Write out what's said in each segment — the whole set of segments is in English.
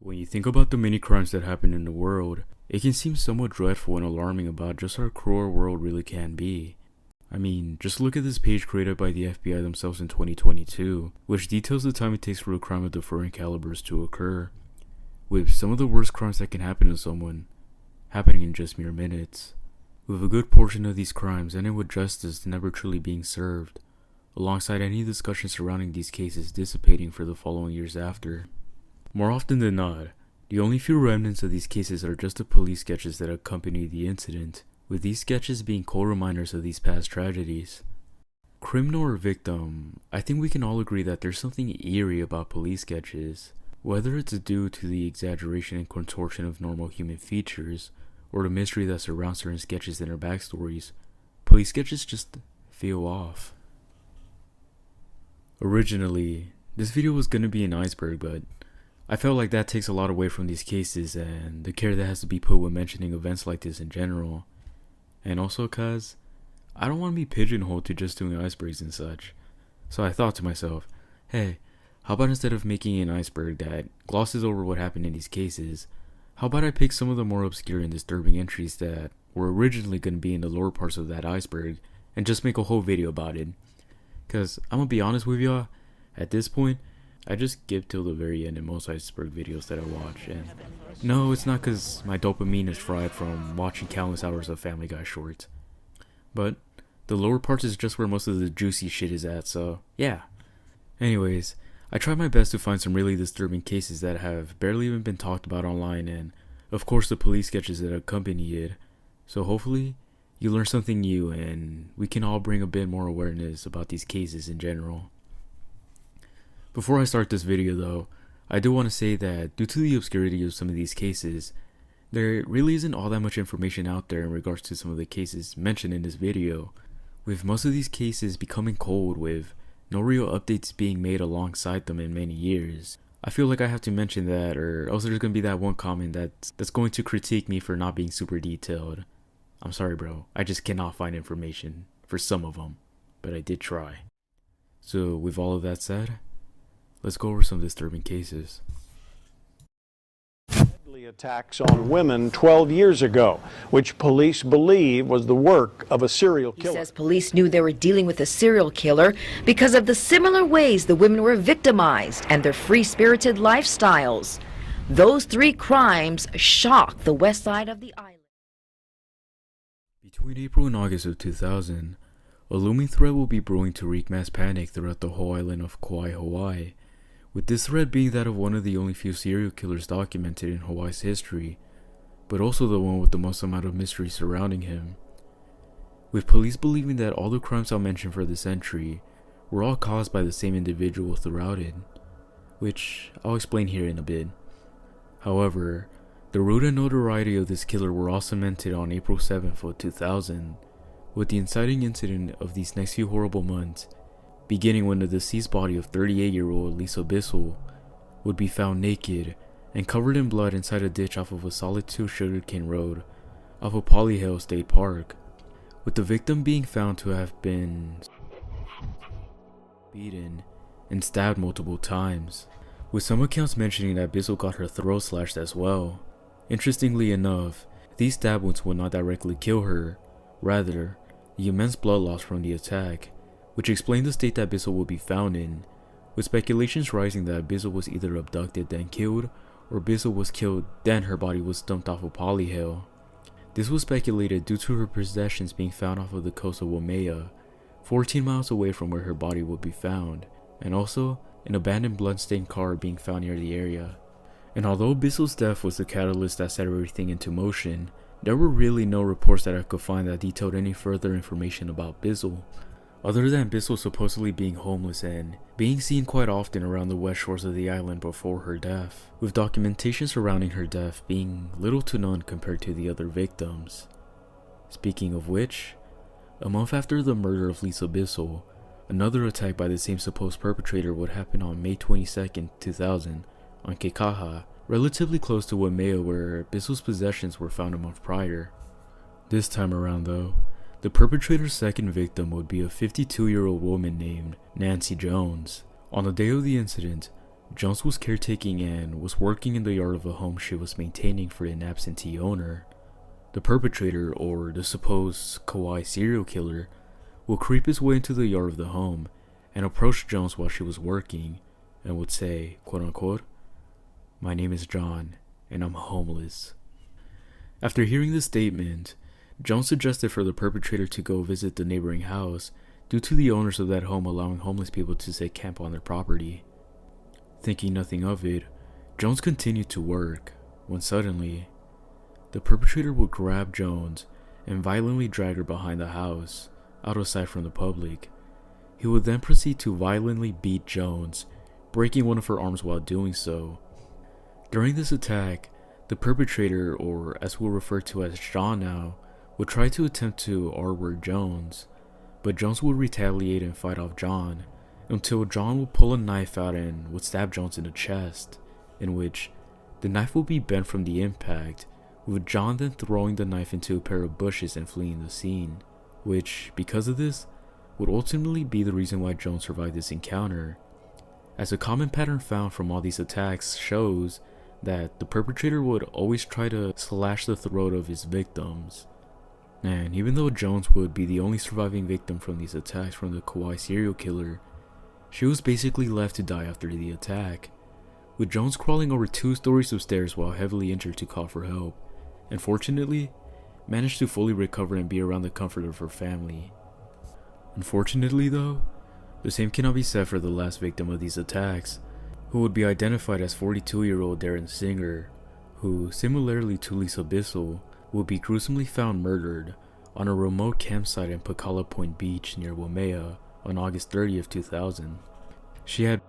When you think about the many crimes that happen in the world, it can seem somewhat dreadful and alarming about just how cruel our world really can be. I mean, just look at this page created by the FBI themselves in 2022, which details the time it takes for a crime of differing calibers to occur, with some of the worst crimes that can happen to someone happening in just mere minutes, with a good portion of these crimes ending with justice never truly being served, alongside any discussion surrounding these cases dissipating for the following years after. More often than not, the only few remnants of these cases are just the police sketches that accompany the incident, with these sketches being cold reminders of these past tragedies. Criminal or victim, I think we can all agree that there's something eerie about police sketches, whether it's due to the exaggeration and contortion of normal human features, or the mystery that surrounds certain sketches and their backstories. Police sketches just feel off. Originally, this video was gonna be an iceberg, but I felt like that takes a lot away from these cases and the care that has to be put when mentioning events like this in general. And also cause I don't want to be pigeonholed to just doing icebergs and such. So I thought to myself, hey, how about instead of making an iceberg that glosses over what happened in these cases, how about I pick some of the more obscure and disturbing entries that were originally going to be in the lower parts of that iceberg and just make a whole video about it. Cause I'm gonna be honest with y'all, at this point, I just skip till the very end in most iceberg videos that I watch, and no, it's not cause my dopamine is fried from watching countless hours of Family Guy shorts, but the lower parts is just where most of the juicy shit is at, so yeah. Anyways, I tried my best to find some really disturbing cases that have barely even been talked about online, and of course the police sketches that accompany it, so hopefully you learn something new and we can all bring a bit more awareness about these cases in general. Before I start this video though, I do want to say that due to the obscurity of some of these cases, there really isn't all that much information out there in regards to some of the cases mentioned in this video, with most of these cases becoming cold with no real updates being made alongside them in many years. I feel like I have to mention that, or else there's going to be that one comment that's going to critique me for not being super detailed. I'm sorry bro, I just cannot find information for some of them, but I did try. So with all of that said, let's go over some disturbing cases. Deadly attacks on women 12 years ago, which police believe was the work of a serial killer. He says police knew they were dealing with a serial killer because of the similar ways the women were victimized and their free-spirited lifestyles. Those three crimes shocked the west side of the island. Between April and August of 2000, a looming threat will be brewing to wreak mass panic throughout the whole island of Kauai, Hawaii, with this threat being that of one of the only few serial killers documented in Hawaii's history, but also the one with the most amount of mystery surrounding him. With police believing that all the crimes I'll mention for this entry were all caused by the same individual throughout it, which I'll explain here in a bit. However, the root and notoriety of this killer were all cemented on April 7th of 2000, with the inciting incident of these next few horrible months beginning when the deceased body of 38-year-old Lisa Bissell would be found naked and covered in blood inside a ditch off of a solid-2 sugarcane road off of Polyhill State Park, with the victim being found to have been beaten and stabbed multiple times, with some accounts mentioning that Bissell got her throat slashed as well. Interestingly enough, these stab wounds would not directly kill her, rather, the immense blood loss from the attack, which explained the state that Bissell would be found in, with speculations rising that Bissell was either abducted then killed, or Bissell was killed then her body was dumped off of Polyhill. This was speculated due to her possessions being found off of the coast of Waimea, 14 miles away from where her body would be found, and also an abandoned blood-stained car being found near the area. And although Bissell's death was the catalyst that set everything into motion, there were really no reports that I could find that detailed any further information about Bissell, other than Bissell supposedly being homeless and being seen quite often around the west shores of the island before her death, with documentation surrounding her death being little to none compared to the other victims. Speaking of which, a month after the murder of Lisa Bissell, another attack by the same supposed perpetrator would happen on May 22nd, 2000 on Kekaha, relatively close to Waimea where Bissell's possessions were found a month prior. This time around though, the perpetrator's second victim would be a 52-year-old woman named Nancy Jones. On the day of the incident, Jones was caretaking and was working in the yard of a home she was maintaining for an absentee owner. The perpetrator, or the supposed kauai serial killer, will creep his way into the yard of the home and approach Jones while she was working and would say, quote unquote, "My name is John and I'm homeless." After hearing this statement, Jones suggested for the perpetrator to go visit the neighboring house due to the owners of that home allowing homeless people to set camp on their property. Thinking nothing of it, Jones continued to work when suddenly, the perpetrator would grab Jones and violently drag her behind the house, out of sight from the public. He would then proceed to violently beat Jones, breaking one of her arms while doing so. During this attack, the perpetrator, or as we'll refer to as John now, would try to attempt to R-word Jones, but Jones would retaliate and fight off John, until John would pull a knife out and would stab Jones in the chest, in which the knife would be bent from the impact, with John then throwing the knife into a pair of bushes and fleeing the scene, which, because of this, would ultimately be the reason why Jones survived this encounter, as a common pattern found from all these attacks shows that the perpetrator would always try to slash the throat of his victims. And even though Jones would be the only surviving victim from these attacks from the kauai serial killer, she was basically left to die after the attack, with Jones crawling over 2 stories of stairs while heavily injured to call for help, and fortunately, managed to fully recover and be around the comfort of her family. Unfortunately though, the same cannot be said for the last victim of these attacks, who would be identified as 42-year-old Darren Singer, who, similarly to Lisa Bissell, will be gruesomely found murdered on a remote campsite in Pacala Point Beach near Waimea on August 30th, 2000. She had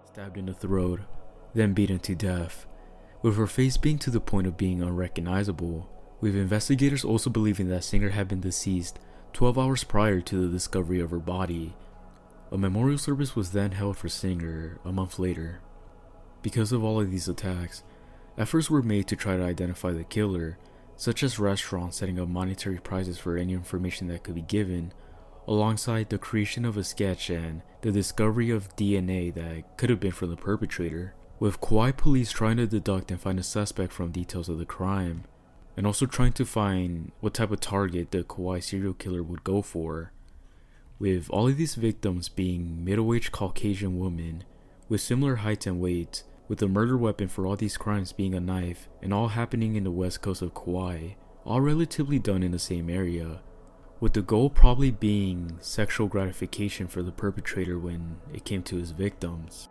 stabbed in the throat, then beaten to death, with her face being to the point of being unrecognizable, with investigators also believing that Singer had been deceased 12 hours prior to the discovery of her body. A memorial service was then held for Singer a month later. Because of all of these attacks, efforts were made to try to identify the killer, such as restaurants setting up monetary prizes for any information that could be given, alongside the creation of a sketch and the discovery of DNA that could have been from the perpetrator, with Kauai police trying to deduct and find a suspect from details of the crime, and also trying to find what type of target the Kauai serial killer would go for, with all of these victims being middle-aged Caucasian women with similar height and weight, with the murder weapon for all these crimes being a knife, and all happening in the west coast of Kauai, all relatively done in the same area, with the goal probably being sexual gratification for the perpetrator when it came to his victims.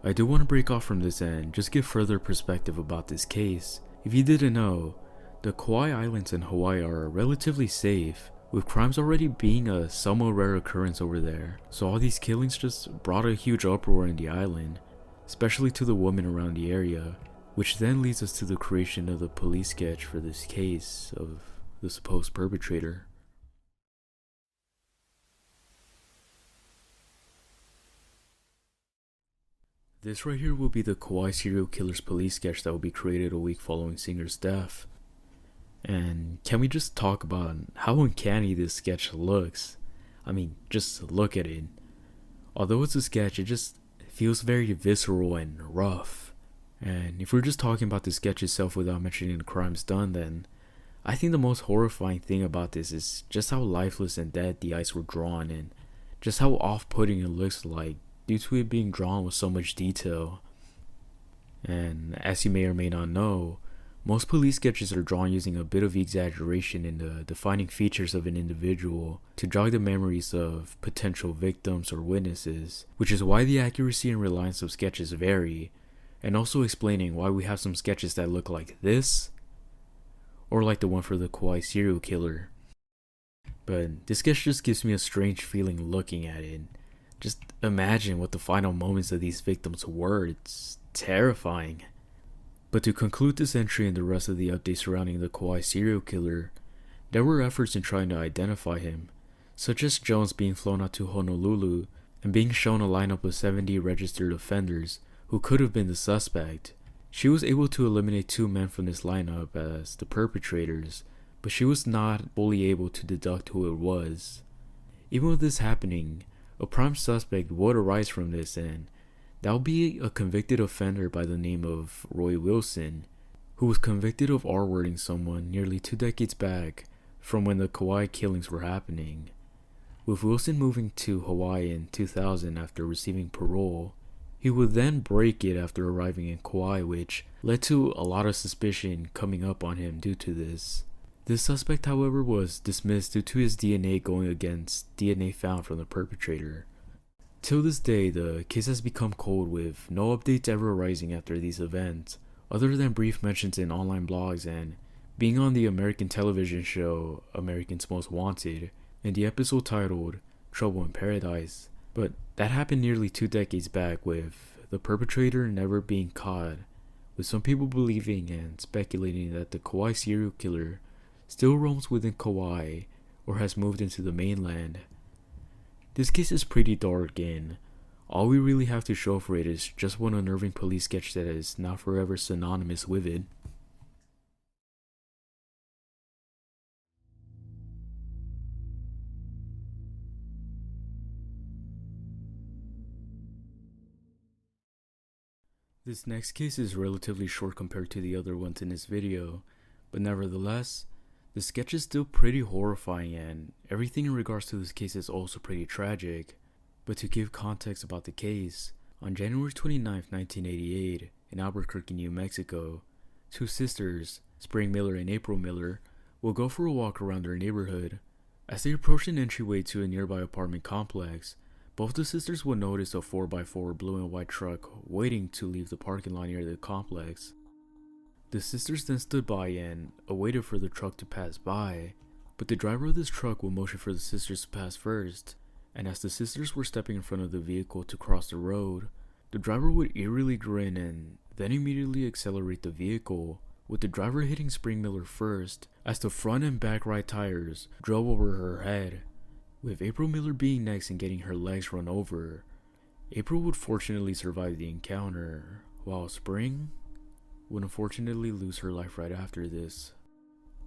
I do want to break off from this and just give further perspective about this case. If you didn't know, the Kauai Islands in Hawaii are relatively safe, with crimes already being a somewhat rare occurrence over there, so all these killings just brought a huge uproar in the island, especially to the women around the area, which then leads us to the creation of the police sketch for this case of the supposed perpetrator. This right here will be the Kauai serial killer's police sketch that will be created a week following Singer's death. And can we just talk about how uncanny this sketch looks? I mean, just look at it. Although it's a sketch, it just feels very visceral and rough. And if we're just talking about the sketch itself without mentioning the crimes done, then I think the most horrifying thing about this is just how lifeless and dead the eyes were drawn, and just how off-putting it looks like due to it being drawn with so much detail. And as you may or may not know, most police sketches are drawn using a bit of exaggeration in the defining features of an individual to jog the memories of potential victims or witnesses, which is why the accuracy and reliance of sketches vary, and also explaining why we have some sketches that look like this, or like the one for the Kauai serial killer. But this sketch just gives me a strange feeling looking at it. Just imagine what the final moments of these victims were. It's terrifying. But to conclude this entry and the rest of the updates surrounding the Kauai serial killer, there were efforts in trying to identify him, such as Jones being flown out to Honolulu and being shown a lineup of 70 registered offenders who could have been the suspect. She was able to eliminate 2 men from this lineup as the perpetrators, but she was not fully able to deduct who it was. Even with this happening, a prime suspect would arise from this, and That would be a convicted offender by the name of Roy Wilson, who was convicted of R-wording someone nearly 2 decades back from when the Kauai killings were happening. With Wilson moving to Hawaii in 2000 after receiving parole, he would then break it after arriving in Kauai, which led to a lot of suspicion coming up on him due to this. This suspect, however, was dismissed due to his DNA going against DNA found from the perpetrator. Till this day, the case has become cold, with no updates ever arising after these events, other than brief mentions in online blogs and being on the American television show America's Most Wanted, in the episode titled Trouble in Paradise. But that happened nearly 2 decades back, with the perpetrator never being caught, with some people believing and speculating that the Kauai serial killer still roams within Kauai or has moved into the mainland. This case is pretty dark, and all we really have to show for it is just one unnerving police sketch that is now forever synonymous with it. This next case is relatively short compared to the other ones in this video, but nevertheless, the sketch is still pretty horrifying, and everything in regards to this case is also pretty tragic. But to give context about the case, on January 29, 1988, in Albuquerque, New Mexico, 2 sisters, Spring Miller and April Miller, will go for a walk around their neighborhood. As they approach an entryway to a nearby apartment complex, both the sisters will notice a 4x4 blue and white truck waiting to leave the parking lot near the complex. The sisters then stood by and awaited for the truck to pass by, but the driver of this truck will motion for the sisters to pass first, and as the sisters were stepping in front of the vehicle to cross the road, the driver would eerily grin and then immediately accelerate the vehicle, with the driver hitting Spring Miller first as the front and back right tires drove over her head, with April Miller being next and getting her legs run over. April would fortunately survive the encounter, while Spring would unfortunately lose her life right after this.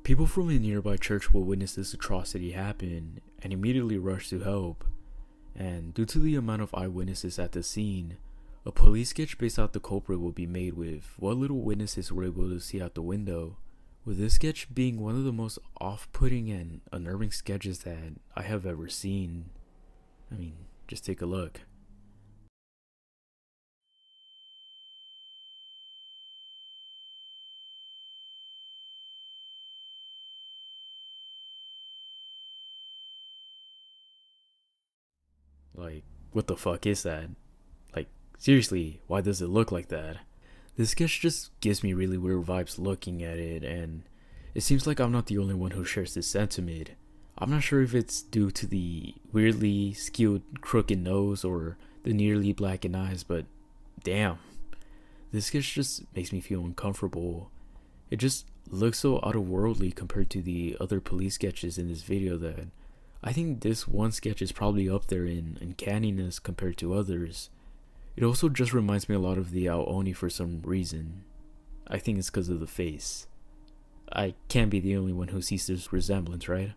People from a nearby church will witness this atrocity happen and immediately rush to help, and due to the amount of eyewitnesses at the scene, a police sketch based off the culprit will be made with what little witnesses were able to see out the window, with this sketch being one of the most off-putting and unnerving sketches that I have ever seen. I mean, just take a look. Like, what the fuck is that? Like, seriously, why does it look like that? This sketch just gives me really weird vibes looking at it, and it seems like I'm not the only one who shares this sentiment. I'm not sure if it's due to the weirdly skewed crooked nose or the nearly blackened eyes, but damn. This sketch just makes me feel uncomfortable. It just looks so otherworldly compared to the other police sketches in this video that I think this one sketch is probably up there in uncanniness compared to others. It also just reminds me a lot of the Aoni for some reason. I think it's because of the face. I can't be the only one who sees this resemblance, right?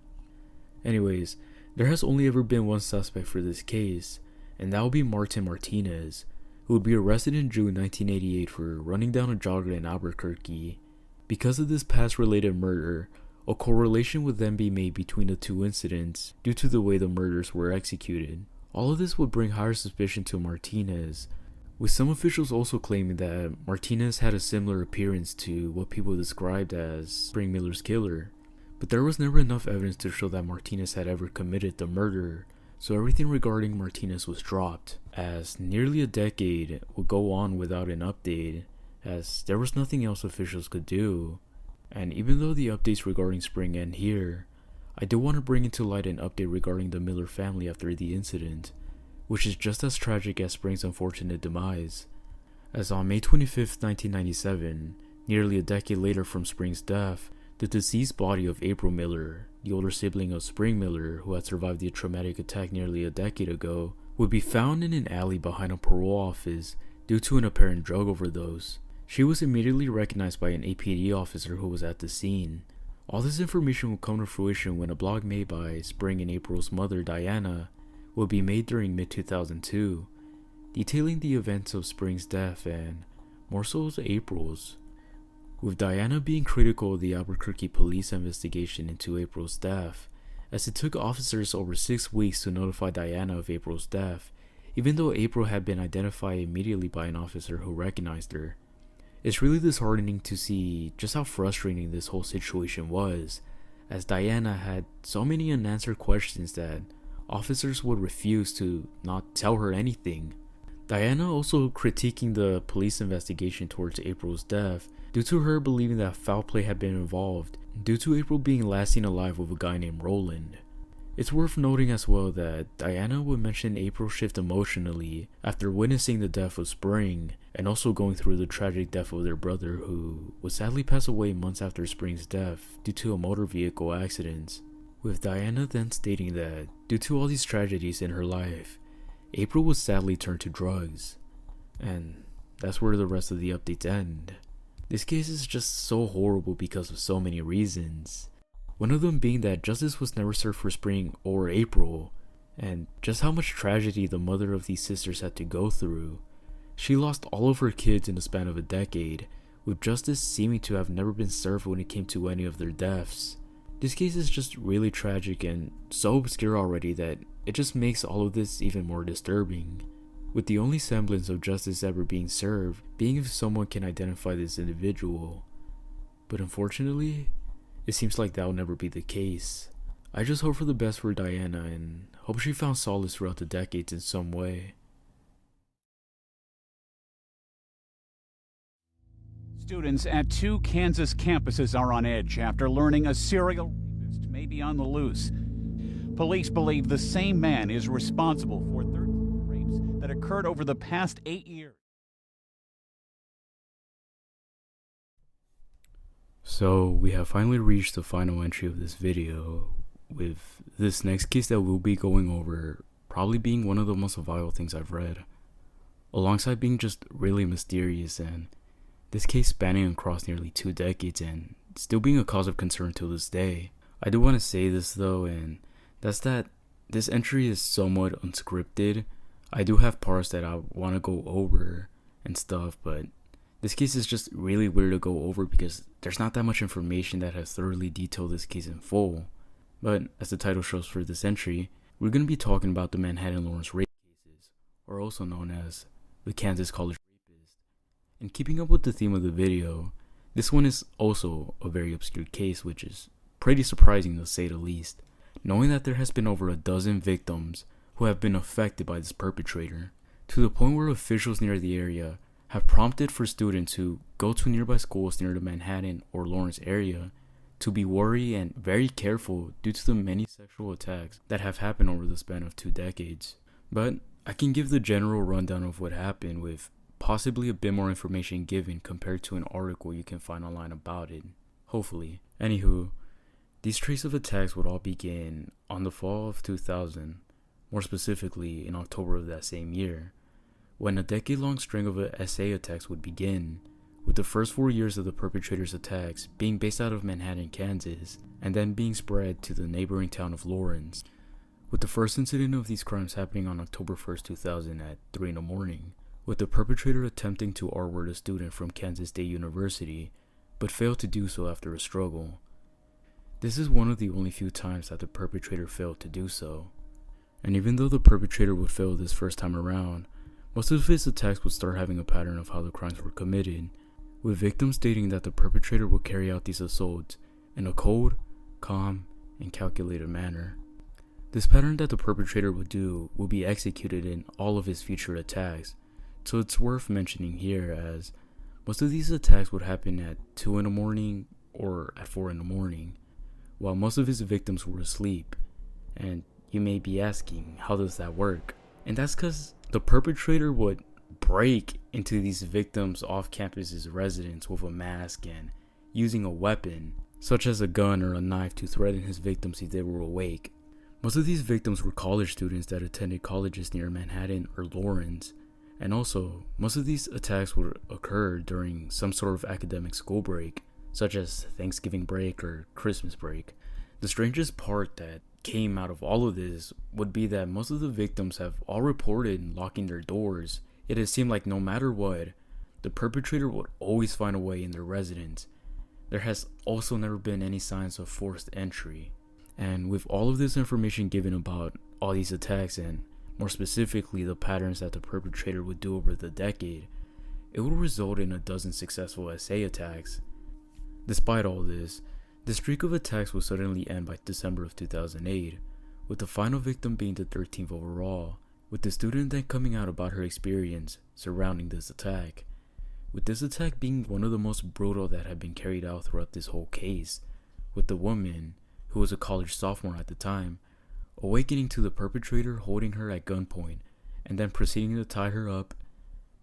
Anyways, there has only ever been one suspect for this case, and that would be Martin Martinez, who would be arrested in June 1988 for running down a jogger in Albuquerque. Because of this past-related murder, a correlation would then be made between the 2 incidents due to the way the murders were executed. All of this would bring higher suspicion to Martinez, with some officials also claiming that Martinez had a similar appearance to what people described as Spring Miller's killer. But there was never enough evidence to show that Martinez had ever committed the murder, so everything regarding Martinez was dropped, as nearly a decade would go on without an update, as there was nothing else officials could do. And even though the updates regarding Spring end here, I do want to bring into light an update regarding the Miller family after the incident, which is just as tragic as Spring's unfortunate demise. As on May 25, 1997, nearly a decade later from Spring's death, the deceased body of April Miller, the older sibling of Spring Miller who had survived the traumatic attack nearly a decade ago, would be found in an alley behind a parole office due to an apparent drug overdose. She was immediately recognized by an APD officer who was at the scene. All this information will come to fruition when a blog made by Spring and April's mother, Diana, will be made during mid-2002. detailing the events of Spring's death and more so April's, with Diana being critical of the Albuquerque police investigation into April's death, as it took officers over 6 weeks to notify Diana of April's death, even though April had been identified immediately by an officer who recognized her. It's really disheartening to see just how frustrating this whole situation was, as Diana had so many unanswered questions that officers would refuse to not tell her anything. Diana also critiquing the police investigation towards April's death due to her believing that foul play had been involved due to April being last seen alive with a guy named Roland. It's worth noting as well that Diana would mention April's shift emotionally after witnessing the death of Spring and also going through the tragic death of their brother, who would sadly pass away months after Spring's death due to a motor vehicle accident, with Diana then stating that due to all these tragedies in her life, April would sadly turn to drugs. And that's where the rest of the updates end. This case is just so horrible because of so many reasons. One of them being that justice was never served for Spring or April, and just how much tragedy the mother of these sisters had to go through. She lost all of her kids in the span of a decade, with justice seeming to have never been served when it came to any of their deaths. This case is just really tragic and so obscure already that it just makes all of this even more disturbing, with the only semblance of justice ever being served being if someone can identify this individual. But unfortunately, it seems like that will never be the case. I just hope for the best for Diana and hope she found solace throughout the decades in some way. Students at 2 Kansas campuses are on edge after learning a serial rapist may be on the loose. Police believe the same man is responsible for 13 rapes that occurred over the past 8 years. So we have finally reached the final entry of this video, with this next case that we'll be going over probably being one of the most vile things I've read, alongside being just really mysterious, and this case spanning across nearly 2 decades and still being a cause of concern till this day. I do want to say this though, and that's that this entry is somewhat unscripted. I do have parts that I want to go over and stuff, but this case is just really weird to go over because there's not that much information that has thoroughly detailed this case in full. But as the title shows for this entry, we're going to be talking about the Manhattan Lawrence rape cases, or also known as the Kansas College Rapist. And keeping up with the theme of the video, this one is also a very obscure case, which is pretty surprising to say the least, knowing that there has been over a dozen victims who have been affected by this perpetrator, to the point where officials near the area have prompted for students who go to nearby schools near the Manhattan or Lawrence area to be wary and very careful due to the many sexual attacks that have happened over the span of 2 decades. But I can give the general rundown of what happened with possibly a bit more information given compared to an article you can find online about it, hopefully. Anywho, these trace of attacks would all begin on the fall of 2000, more specifically in October of that same year, when a decade-long string of SA attacks would begin, with the first 4 years of the perpetrator's attacks being based out of Manhattan, Kansas, and then being spread to the neighboring town of Lawrence, with the first incident of these crimes happening on October 1st, 2000 at 3 in the morning, with the perpetrator attempting to R-word a student from Kansas State University, but failed to do so after a struggle. This is one of the only few times that the perpetrator failed to do so. And even though the perpetrator would fail this first time around, most of his attacks would start having a pattern of how the crimes were committed, with victims stating that the perpetrator would carry out these assaults in a cold, calm, and calculated manner. This pattern that the perpetrator would do will be executed in all of his future attacks, so it's worth mentioning here as most of these attacks would happen at 2 in the morning or at 4 in the morning, while most of his victims were asleep. And you may be asking, how does that work? And that's because the perpetrator would break into these victims' off-campus residence with a mask and using a weapon, such as a gun or a knife, to threaten his victims if they were awake. Most of these victims were college students that attended colleges near Manhattan or Lawrence, and also most of these attacks would occur during some sort of academic school break, such as Thanksgiving break or Christmas break. The strangest part that came out of all of this would be that most of the victims have all reported locking their doors, yet it seemed like no matter what, the perpetrator would always find a way in their residence. There has also never been any signs of forced entry. And with all of this information given about all these attacks, and more specifically the patterns that the perpetrator would do over the decade, it would result in a dozen successful SA attacks. Despite all this, the streak of attacks would suddenly end by December of 2008, with the final victim being the 13th overall, with the student then coming out about her experience surrounding this attack. With this attack being one of the most brutal that had been carried out throughout this whole case, with the woman, who was a college sophomore at the time, awakening to the perpetrator holding her at gunpoint and then proceeding to tie her up,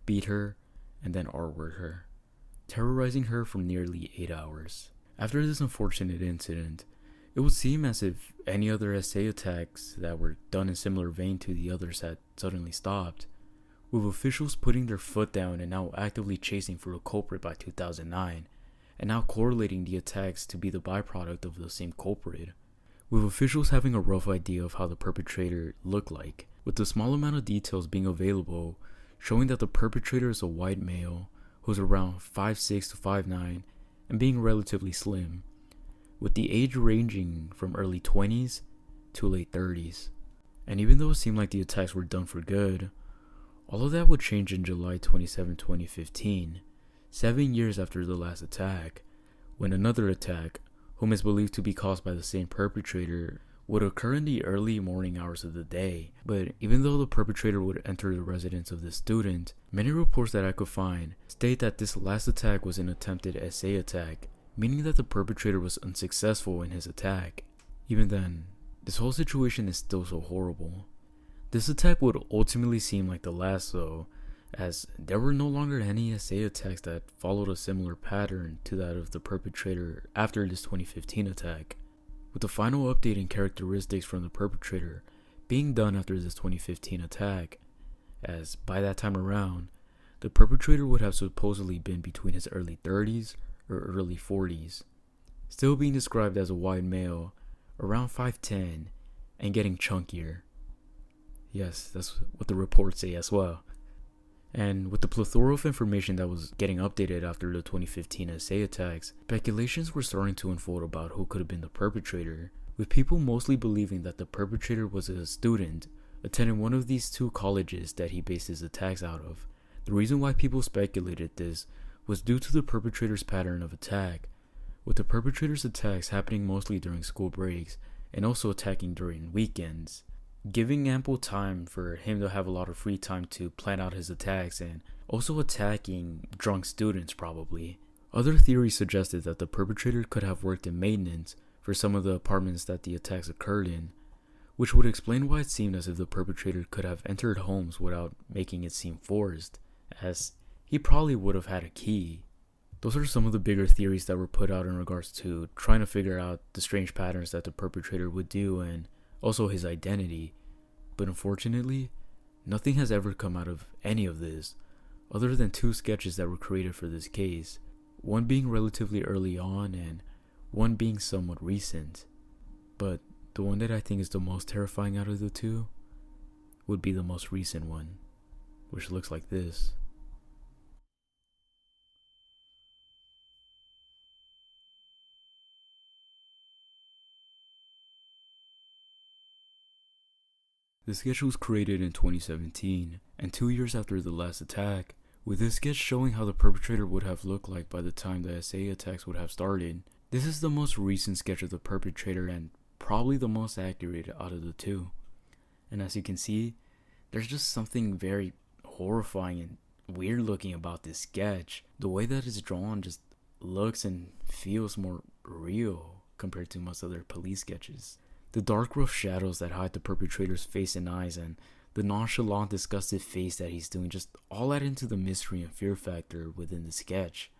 beat her, and then R-word her, terrorizing her for nearly 8 hours. After this unfortunate incident, it would seem as if any other SA attacks that were done in similar vein to the others had suddenly stopped, with officials putting their foot down and now actively chasing for a culprit by 2009, and now correlating the attacks to be the byproduct of the same culprit, with officials having a rough idea of how the perpetrator looked like, with the small amount of details being available showing that the perpetrator is a white male who's around 5'6" to 5'9", and being relatively slim, with the age ranging from early 20s to late 30s. And even though it seemed like the attacks were done for good, all of that would change in July 27, 2015, 7 years after the last attack, when another attack, whom is believed to be caused by the same perpetrator, would occur in the early morning hours of the day. But even though the perpetrator would enter the residence of the student, many reports that I could find state that this last attack was an attempted SA attack, meaning that the perpetrator was unsuccessful in his attack. Even then, this whole situation is still so horrible. This attack would ultimately seem like the last though, as there were no longer any SA attacks that followed a similar pattern to that of the perpetrator after this 2015 attack, with the final update in characteristics from the perpetrator being done after this 2015 attack, as by that time around, the perpetrator would have supposedly been between his early 30s or early 40s, still being described as a white male, around 5'10", and getting chunkier. Yes, that's what the reports say as well. And with the plethora of information that was getting updated after the 2015 SA attacks, speculations were starting to unfold about who could have been the perpetrator, with people mostly believing that the perpetrator was a student attending one of these two colleges that he based his attacks out of. The reason why people speculated this was due to the perpetrator's pattern of attack, with the perpetrator's attacks happening mostly during school breaks and also attacking during weekends, giving ample time for him to have a lot of free time to plan out his attacks, and also attacking drunk students probably. Other theories suggested that the perpetrator could have worked in maintenance for some of the apartments that the attacks occurred in, which would explain why it seemed as if the perpetrator could have entered homes without making it seem forced, as he probably would have had a key. Those are some of the bigger theories that were put out in regards to trying to figure out the strange patterns that the perpetrator would do and also his identity, but unfortunately, nothing has ever come out of any of this, other than two sketches that were created for this case, one being relatively early on and one being somewhat recent. But the one that I think is the most terrifying out of the two would be the most recent one, which looks like this. The sketch was created in 2017, and 2 years after the last attack, with this sketch showing how the perpetrator would have looked like by the time the SA attacks would have started. This is the most recent sketch of the perpetrator and probably the most accurate out of the two. And as you can see, there's just something very horrifying and weird looking about this sketch. The way that it's drawn just looks and feels more real compared to most other police sketches. The dark rough shadows that hide the perpetrator's face and eyes, and the nonchalant disgusted face that he's doing, just all add into the mystery and fear factor within the sketch.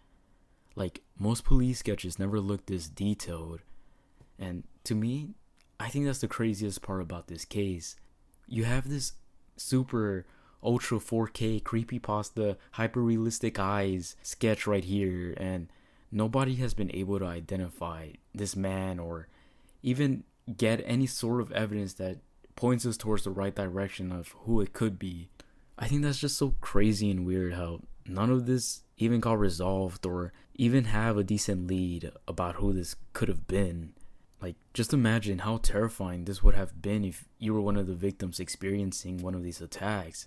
Like, most police sketches never look this detailed, and to me, I think that's the craziest part about this case. You have this super ultra 4K creepypasta hyper realistic eyes sketch right here, and nobody has been able to identify this man or even get any sort of evidence that points us towards the right direction of who it could be. I think that's just so crazy and weird how none of this even got resolved or even have a decent lead about who this could have been. Like, just imagine how terrifying this would have been if you were one of the victims experiencing one of these attacks.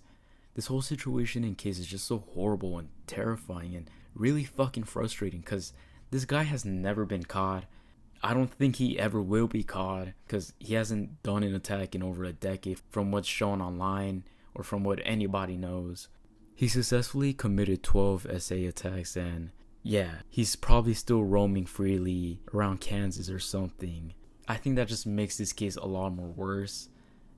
This whole situation and case is just so horrible and terrifying and really fucking frustrating because this guy has never been caught. I don't think he ever will be caught because he hasn't done an attack in over a decade from what's shown online or from what anybody knows. He successfully committed 12 SA attacks and yeah, he's probably still roaming freely around Kansas or something. I think that just makes this case a lot more worse.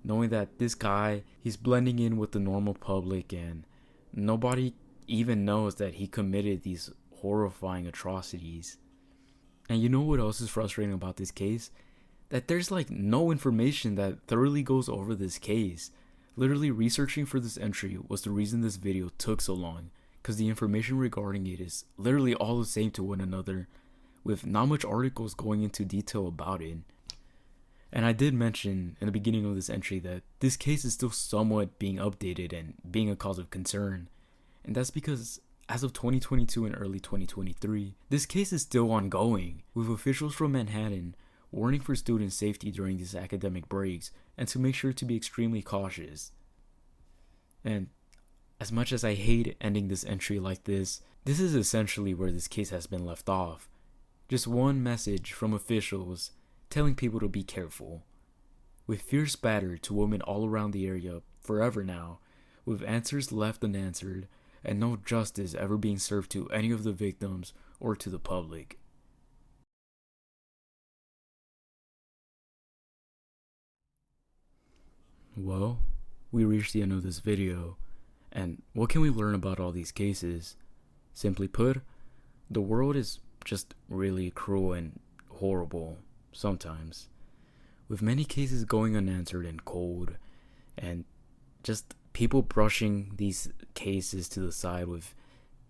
Knowing that this guy, he's blending in with the normal public and nobody even knows that he committed these horrifying atrocities. And you know what else is frustrating about this case? That there's like no information that thoroughly goes over this case. Literally researching for this entry was the reason this video took so long, because the information regarding it is literally all the same to one another, with not much articles going into detail about it. And I did mention in the beginning of this entry that this case is still somewhat being updated and being a cause of concern. And that's because as of 2022 and early 2023, this case is still ongoing, with officials from Manhattan warning for student safety during these academic breaks and to make sure to be extremely cautious. And as much as I hate ending this entry like this is essentially where this case has been left off. Just one message from officials telling people to be careful. With fear spattered to women all around the area forever now, with answers left unanswered, and no justice ever being served to any of the victims or to the public. Well, we reached the end of this video, and what can we learn about all these cases? Simply put, the world is just really cruel and horrible sometimes, with many cases going unanswered and cold, and just people brushing these cases to the side, with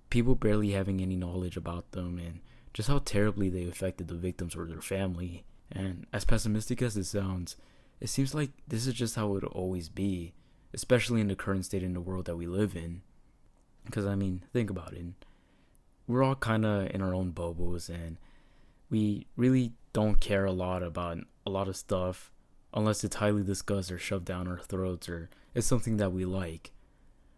people barely having any knowledge about them and just how terribly they affected the victims or their family. And as pessimistic as it sounds, it seems like this is just how it will always be, especially in the current state in the world that we live in. Because I mean, think about it. We're all kind of in our own bubbles and we really don't care a lot about a lot of stuff unless it's highly discussed or shoved down our throats or it's something that we like.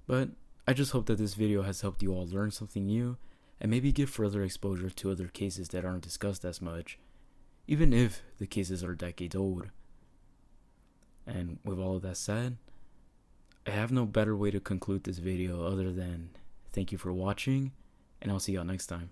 But I just hope that this video has helped you all learn something new and maybe give further exposure to other cases that aren't discussed as much, even if the cases are decades old. And with all of that said, I have no better way to conclude this video other than thank you for watching, and I'll see y'all next time.